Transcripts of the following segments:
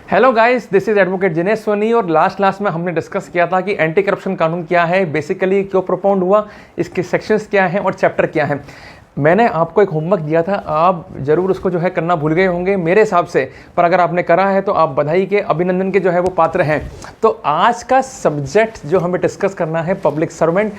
Hello guys, this is advocate Jinesh Soni. और last class में हमने डिस्कस किया था कि एंटी करप्शन कानून क्या है, बेसिकली क्यों प्रोपाउंड हुआ, इसके सेक्शंस क्या हैं और चैप्टर क्या हैं। मैंने आपको एक होमवर्क दिया था, आप ज़रूर उसको जो है करना भूल गए होंगे मेरे हिसाब से, पर अगर आपने करा है तो आप बधाई के, अभिनंदन के जो है वो पात्र हैं। तो आज का सब्जेक्ट जो हमें डिस्कस करना है, public servant,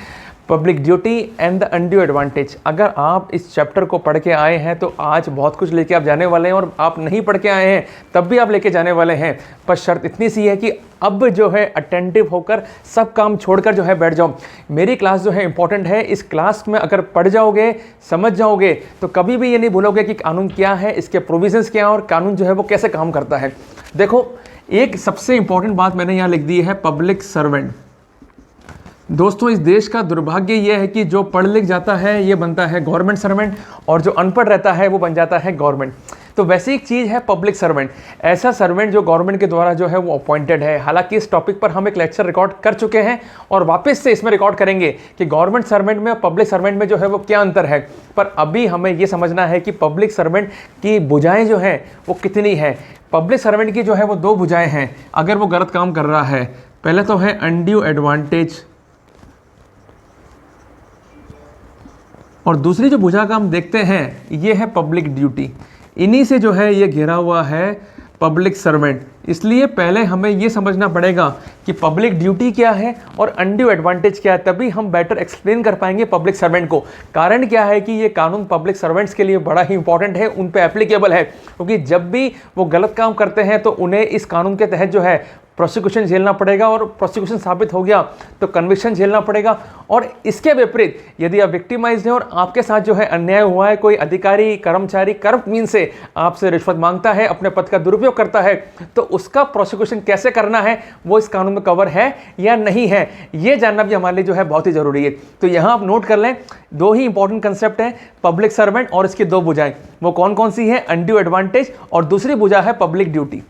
public duty and the undue advantage. अगर आप इस चैप्टर को पढ़ के आए हैं तो आज बहुत कुछ लेके आप जाने वाले हैं, और आप नहीं पढ़ के आए हैं तब भी आप लेके जाने वाले हैं। पर शर्त इतनी सी है कि अब जो है अटेंटिव होकर सब काम छोड़कर जो है बैठ जाओ। मेरी क्लास जो है इंपॉर्टेंट है, इस क्लास में अगर पढ़ जाओगे, समझ जाओगे, तो कभी भी ये नहीं भूलोगे कि कानून क्या है, इसके प्रोविजंस क्या है और कानून जो है वो कैसे काम करता है। देखो, एक सबसे इंपॉर्टेंट बात मैंने यहाँ लिख दी है, पब्लिक सर्वेंट। दोस्तों, इस देश का दुर्भाग्य यह है कि जो पढ़ लिख जाता है ये बनता है गवर्नमेंट सर्वेंट, और जो अनपढ़ रहता है वो बन जाता है गवर्नमेंट। तो वैसी एक चीज़ है पब्लिक सर्वेंट, ऐसा सर्वेंट जो गवर्नमेंट के द्वारा जो है वो अपॉइंटेड है। हालांकि इस टॉपिक पर हम एक लेक्चर रिकॉर्ड कर चुके हैं और वापस से इसमें रिकॉर्ड करेंगे कि गवर्नमेंट सर्वेंट में और पब्लिक सर्वेंट में जो है वो क्या अंतर है। पर अभी हमें ये समझना है कि पब्लिक सर्वेंट की भुजाएँ जो हैं वो कितनी है। पब्लिक सर्वेंट की जो है वो दो भुजाएँ हैं अगर वो गलत काम कर रहा है। पहले तो है अनड्यू एडवांटेज, और दूसरी जो भुजा का हम देखते हैं ये है पब्लिक ड्यूटी। इन्हीं से जो है ये घिरा हुआ है पब्लिक सर्वेंट। इसलिए पहले हमें ये समझना पड़ेगा कि पब्लिक ड्यूटी क्या है और अनड्यू एडवांटेज क्या है, तभी हम बेटर एक्सप्लेन कर पाएंगे पब्लिक सर्वेंट को। कारण क्या है कि ये कानून पब्लिक सर्वेंट्स के लिए बड़ा ही इंपॉर्टेंट है, उन पे एप्लीकेबल है, क्योंकि जब भी वो गलत काम करते हैं तो उन्हें इस कानून के तहत जो है प्रोसिक्यूशन झेलना पड़ेगा, और प्रोसिक्यूशन साबित हो गया तो कन्विक्शन झेलना पड़ेगा। और इसके विपरीत यदि आप विक्टिमाइज्ड हैं और आपके साथ जो है अन्याय हुआ है, कोई अधिकारी, कर्मचारी करप्ट मीन से आपसे रिश्वत मांगता है, अपने पद का दुरुपयोग करता है, तो उसका प्रोसिक्यूशन कैसे करना है वो इस कानून में कवर है या नहीं है, ये जानना भी हमारे लिए जो है बहुत ही जरूरी है। तो यहाँ आप नोट कर लें, दो ही इंपॉर्टेंट कंसेप्ट है, पब्लिक सर्वेंट और इसकी दो भुजाएं। वो कौन कौन सी है? अनड्यू एडवांटेज और दूसरी भुजा है पब्लिक ड्यूटी।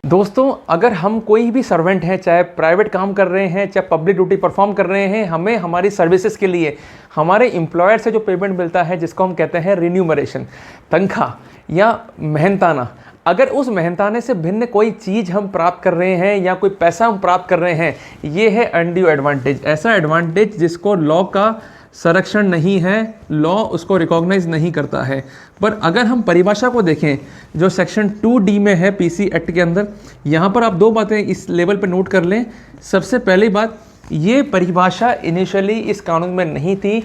दोस्तों, अगर हम कोई भी सर्वेंट हैं, चाहे प्राइवेट काम कर रहे हैं, चाहे पब्लिक ड्यूटी परफॉर्म कर रहे हैं, हमें हमारी सर्विसेज के लिए हमारे एम्प्लॉयर से जो पेमेंट मिलता है, जिसको हम कहते हैं रिन्यूमरेशन, तनख्वाह या मेहनताना, अगर उस मेहनताने से भिन्न कोई चीज़ हम प्राप्त कर रहे हैं या कोई पैसा हम प्राप्त कर रहे हैं, ये है अनड्यू एडवांटेज। ऐसा एडवांटेज जिसको लॉ का संरक्षण नहीं है, लॉ उसको रिकॉग्नाइज नहीं करता है। पर अगर हम परिभाषा को देखें जो सेक्शन 2D में है पीसी एक्ट के अंदर, यहाँ पर आप दो बातें इस लेवल पर नोट कर लें। सबसे पहली बात, ये परिभाषा इनिशियली इस कानून में नहीं थी।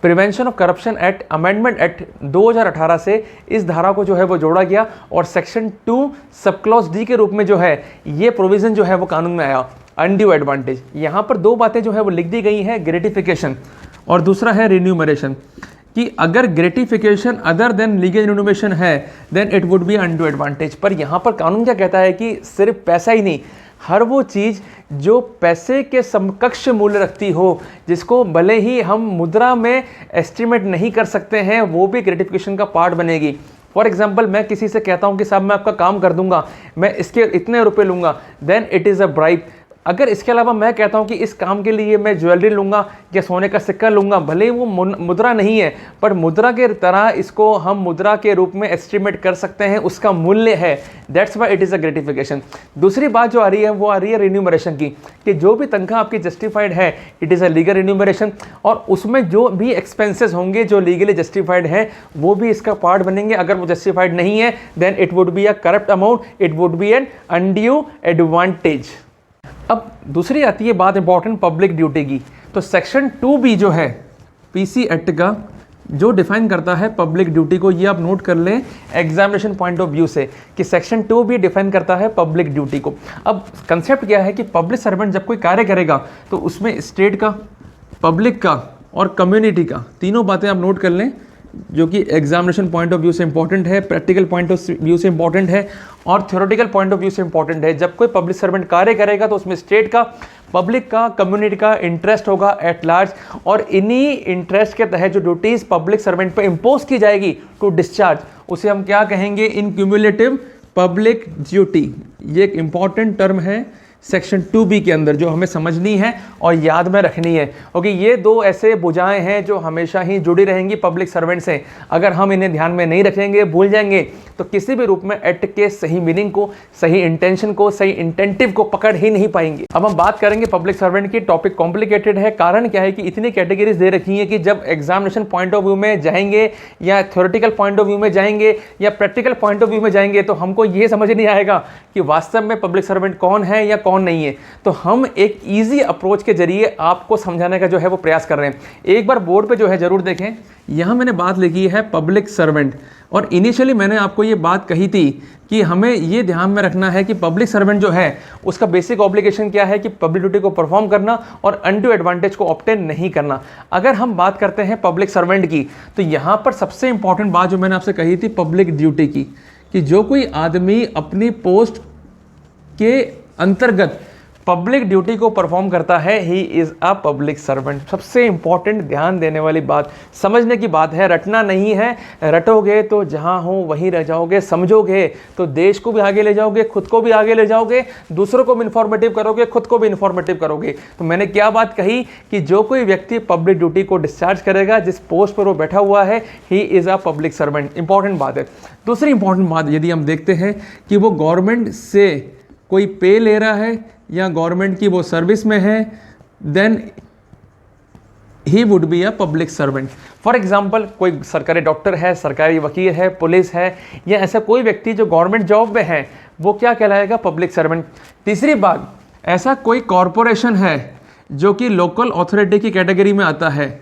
Prevention of corruption act, amendment act 2018 से इस धारा को जो है वो जोड़ा गया, और सेक्शन 2 सब क्लॉज डी के रूप में जो है ये प्रोविज़न जो है वो कानून में आया, अनड्यू एडवांटेज। यहाँ पर दो बातें जो है वो लिख दी गई हैं, ग्रेटिफिकेशन और दूसरा है रिन्यूमरेशन, कि अगर gratification other than legal remuneration है then it would be undue advantage. पर यहाँ पर कानून क्या कहता है कि सिर्फ पैसा ही नहीं, हर वो चीज़ जो पैसे के समकक्ष मूल्य रखती हो, जिसको भले ही हम मुद्रा में एस्टिमेट नहीं कर सकते हैं, वो भी ग्रेटिफिकेशन का पार्ट बनेगी। फॉर एग्जाम्पल, मैं किसी से कहता हूँ कि साहब मैं आपका काम कर दूंगा, मैं इसके इतने रुपए लूँगा, then it is a bribe. अगर इसके अलावा मैं कहता हूं कि इस काम के लिए मैं ज्वेलरी लूँगा या सोने का सिक्का लूँगा, भले ही वो मुद्रा नहीं है, पर मुद्रा के तरह इसको हम मुद्रा के रूप में एस्टिमेट कर सकते हैं, उसका मूल्य है, that's why it is a gratification. दूसरी बात जो आ रही है वो आ रही है रिन्यूमरेशन की, कि जो भी तनख्वाह आपकी जस्टिफाइड है, it is a legal remuneration, और उसमें जो भी एक्सपेंसेस होंगे जो लीगली जस्टिफाइड हैं वो भी इसका पार्ट बनेंगे। अगर वो जस्टिफाइड नहीं है then it would be a corrupt amount, it would be an undue advantage. अब दूसरी आती है बात इंपॉर्टेंट पब्लिक ड्यूटी की। तो सेक्शन 2B जो है पीसी एक्ट का, जो डिफाइन करता है पब्लिक ड्यूटी को, ये आप नोट कर लें एग्जामिनेशन पॉइंट ऑफ व्यू से, कि सेक्शन 2B डिफाइन करता है पब्लिक ड्यूटी को। अब कंसेप्ट क्या है कि पब्लिक सर्वेंट जब कोई कार्य करेगा तो उसमें स्टेट का, पब्लिक का और कम्युनिटी का, तीनों बातें आप नोट कर लें, जो कि एग्जामिनेशन पॉइंट ऑफ व्यू से इंपॉर्टेंट है, प्रैक्टिकल पॉइंट ऑफ व्यू से इंपॉर्टेंट है और थ्योरेटिकल पॉइंट ऑफ व्यू से इंपॉर्टेंट है। जब कोई पब्लिक सर्वेंट कार्य करेगा तो उसमें स्टेट का, पब्लिक का, कम्युनिटी का इंटरेस्ट होगा एट लार्ज, और इन्हीं इंटरेस्ट के तहत जो ड्यूटीज पब्लिक सर्वेंट पर इम्पोज की जाएगी टू डिस्चार्ज, उसे हम क्या कहेंगे? इन क्यूमुलेटिव पब्लिक ड्यूटी। ये एक इंपॉर्टेंट टर्म है सेक्शन 2B के अंदर, जो हमें समझनी है और याद में रखनी है। ओके, ये दो ऐसे भुजाएं हैं जो हमेशा ही जुड़ी रहेंगी पब्लिक सर्वेंट से। अगर हम इन्हें ध्यान में नहीं रखेंगे, भूल जाएंगे, तो किसी भी रूप में एक्ट के सही मीनिंग को, सही इंटेंशन को, सही इंटेंटिव को पकड़ ही नहीं पाएंगे। अब हम बात करेंगे पब्लिक सर्वेंट की। टॉपिक कॉम्प्लिकेटेड है, कारण क्या है कि इतनी कैटेगरीज दे रखी है कि जब एग्जामिनेशन पॉइंट ऑफ व्यू में जाएंगे या थ्योरेटिकल पॉइंट ऑफ व्यू में जाएंगे या प्रैक्टिकल पॉइंट ऑफ व्यू में जाएंगे तो हमको ये समझ नहीं आएगा कि वास्तव में पब्लिक सर्वेंट कौन है या कौन नहीं है। तो हम एक ईजी अप्रोच के जरिए आपको समझाने का जो है वो प्रयास कर रहे हैं। एक बार बोर्ड पे जो है जरूर देखें, यहाँ मैंने बात लिखी है पब्लिक सर्वेंट, और इनिशियली मैंने आपको ये बात कही थी कि हमें ये ध्यान में रखना है कि पब्लिक सर्वेंट जो है उसका बेसिक ऑब्लिगेशन क्या है कि पब्लिक ड्यूटी को परफॉर्म करना और अनड्यू एडवांटेज को ऑब्टेन नहीं करना। अगर हम बात करते हैं पब्लिक सर्वेंट की, तो यहाँ पर सबसे इंपॉर्टेंट बात जो मैंने आपसे कही थी पब्लिक ड्यूटी की, कि जो कोई आदमी अपनी पोस्ट के अंतर्गत पब्लिक ड्यूटी को परफॉर्म करता है, he is a public servant. सबसे इंपॉर्टेंट ध्यान देने वाली बात, समझने की बात है, रटना नहीं है। रटोगे तो जहां हो वहीं रह जाओगे, समझोगे तो देश को भी आगे ले जाओगे, खुद को भी आगे ले जाओगे, दूसरों को भी इन्फॉर्मेटिव करोगे, खुद को भी इन्फॉर्मेटिव करोगे। तो मैंने क्या बात कही कि जो कोई व्यक्ति पब्लिक ड्यूटी को डिस्चार्ज करेगा, जिस पोस्ट पर वो बैठा हुआ है, he is a public servant. Important बात है। दूसरी इंपॉर्टेंट बात यदि हम देखते हैं कि वो गवर्नमेंट से कोई पे ले रहा है या गवर्नमेंट की वो सर्विस में है, then he would be a public servant. For example, कोई सरकारी डॉक्टर है, सरकारी वकील है, पुलिस है, या ऐसा कोई व्यक्ति जो गवर्नमेंट जॉब में है, वो क्या कहलाएगा? Public servant. तीसरी बात, ऐसा कोई कॉरपोरेशन है जो कि लोकल अथॉरिटी की कैटेगरी में आता है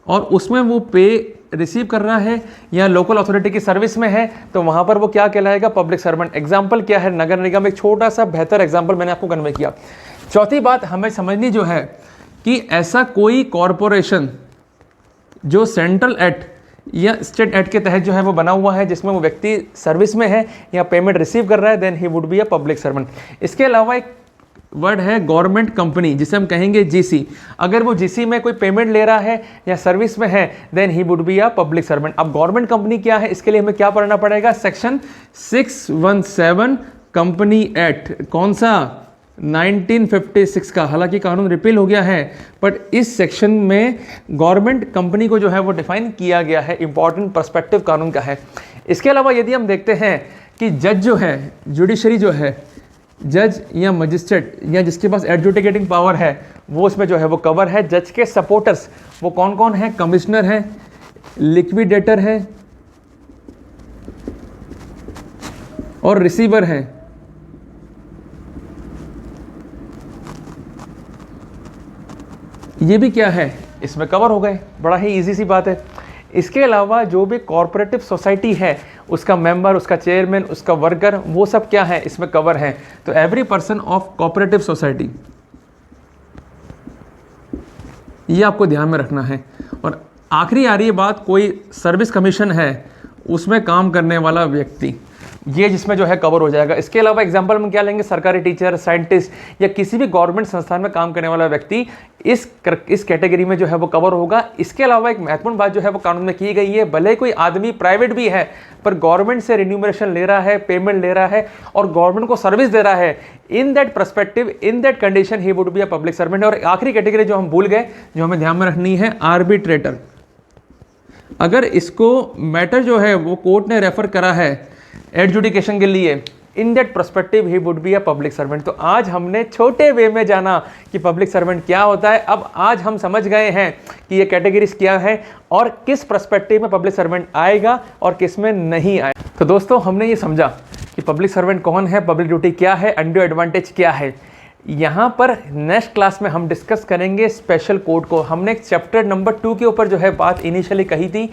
और उसमें वो पे रिसीव कर रहा है या लोकल अथॉरिटी की सर्विस में है, तो वहां पर वो क्या कहलाएगा? Public servant. एग्जाम्पल क्या है? नगर निगम। एक छोटा सा बेहतर एग्जाम्पल मैंने आपको कन्वे किया। चौथी बात हमें समझनी जो है कि ऐसा कोई कॉरपोरेशन जो सेंट्रल एक्ट या स्टेट एक्ट के तहत जो है वो बना हुआ है, जिसमें वो व्यक्ति सर्विस में है या पेमेंट रिसीव कर रहा है, then he would be a public servant. इसके अलावा एक वर्ड है गवर्नमेंट कंपनी, जिसे हम कहेंगे जीसी। अगर वो जीसी में कोई पेमेंट ले रहा है या सर्विस में है, then he would be a public servant. अब गवर्नमेंट कंपनी क्या है, इसके लिए हमें क्या पढ़ना पड़ेगा? Section 617 company act. कौन सा? 1956 का। हालांकि कानून रिपील हो गया है, बट इस सेक्शन में गवर्नमेंट कंपनी को जो है वो डिफाइन किया गया है। इंपॉर्टेंट पर्सपेक्टिव कानून का है। इसके अलावा यदि हम देखते हैं कि जज जो है, जुडिशरी जो है, जज या मजिस्ट्रेट या जिसके पास एडजुडिकेटिंग पावर है, वो इसमें जो है वो कवर है। जज के सपोर्टर्स वो कौन कौन है? कमिश्नर है, लिक्विडेटर है और रिसीवर है। ये भी क्या है? इसमें कवर हो गए। बड़ा ही इजी सी बात है। इसके अलावा जो भी कॉरपोरेटिव सोसाइटी है, उसका मेंबर, उसका चेयरमैन, उसका वर्कर, वो सब क्या है? इसमें कवर है। तो every person of cooperative society, ये आपको ध्यान में रखना है। और आखिरी आ रही है बात, कोई सर्विस कमीशन है, उसमें काम करने वाला व्यक्ति, ये जिसमें जो है कवर हो जाएगा। इसके अलावा एग्जांपल हम क्या लेंगे? सरकारी टीचर, साइंटिस्ट या किसी भी गवर्नमेंट संस्थान में काम करने वाला व्यक्ति इस कैटेगरी में जो है वो कवर होगा। इसके अलावा एक महत्वपूर्ण बात जो है वो कानून में की गई है, भले कोई आदमी प्राइवेट भी है पर गवर्नमेंट से रिन्यूमरेशन ले रहा है, पेमेंट ले रहा है और गवर्नमेंट को सर्विस दे रहा है, in that perspective, in that condition he would be a public servant. और आखिरी कैटेगरी जो हम भूल गए, जो हमें ध्यान में रखनी है, आर्बिट्रेटर। अगर इसको मैटर जो है वो कोर्ट ने रेफर करा है एडजुडिकेशन के लिए, in that perspective he would be a public servant. तो आज हमने छोटे वे में जाना कि पब्लिक सर्वेंट क्या होता है। अब आज हम समझ गए हैं कि ये कैटेगरीज क्या है और किस पर्सपेक्टिव में पब्लिक सर्वेंट आएगा और किस में नहीं आएगा। तो दोस्तों, हमने ये समझा कि पब्लिक सर्वेंट कौन है, पब्लिक ड्यूटी क्या है, अनड्यू एडवांटेज क्या है। यहाँ पर नेक्स्ट क्लास में हम डिस्कस करेंगे स्पेशल कोर्ट को। हमने एक चैप्टर नंबर 2 के ऊपर जो है बात इनिशियली कही थी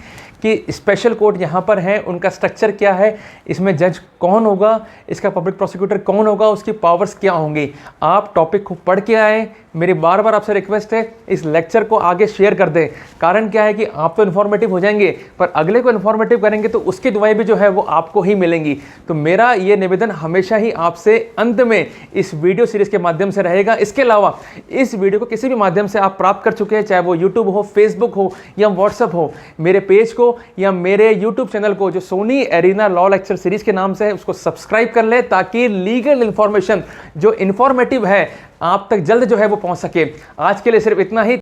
कि स्पेशल कोर्ट यहाँ पर है, उनका स्ट्रक्चर क्या है, इसमें जज कौन होगा, इसका पब्लिक प्रोसिक्यूटर कौन होगा, उसकी पावर्स क्या होंगी। आप टॉपिक को पढ़ के आए। मेरी बार बार आपसे रिक्वेस्ट है, इस लेक्चर को आगे शेयर कर दें। कारण क्या है कि आप तो इन्फॉर्मेटिव हो जाएंगे, पर अगले को इन्फॉर्मेटिव करेंगे तो उसकी दुआएं भी जो है वो आपको ही मिलेंगी। तो मेरा ये निवेदन हमेशा ही आपसे अंत में इस वीडियो सीरीज के माध्यम से रहेगा। इसके अलावा इस वीडियो को किसी भी माध्यम से आप प्राप्त कर चुके हैं, चाहे वो यूट्यूब हो, फेसबुक हो या व्हाट्सएप हो, मेरे पेज को या मेरे YouTube चैनल को जो Soni arena law lecture series के नाम से है उसको सब्सक्राइब कर ले, ताकि लीगल इंफॉर्मेशन जो इंफॉर्मेटिव है आप तक जल्द जो है वो पहुंच सके। आज के लिए सिर्फ इतना ही।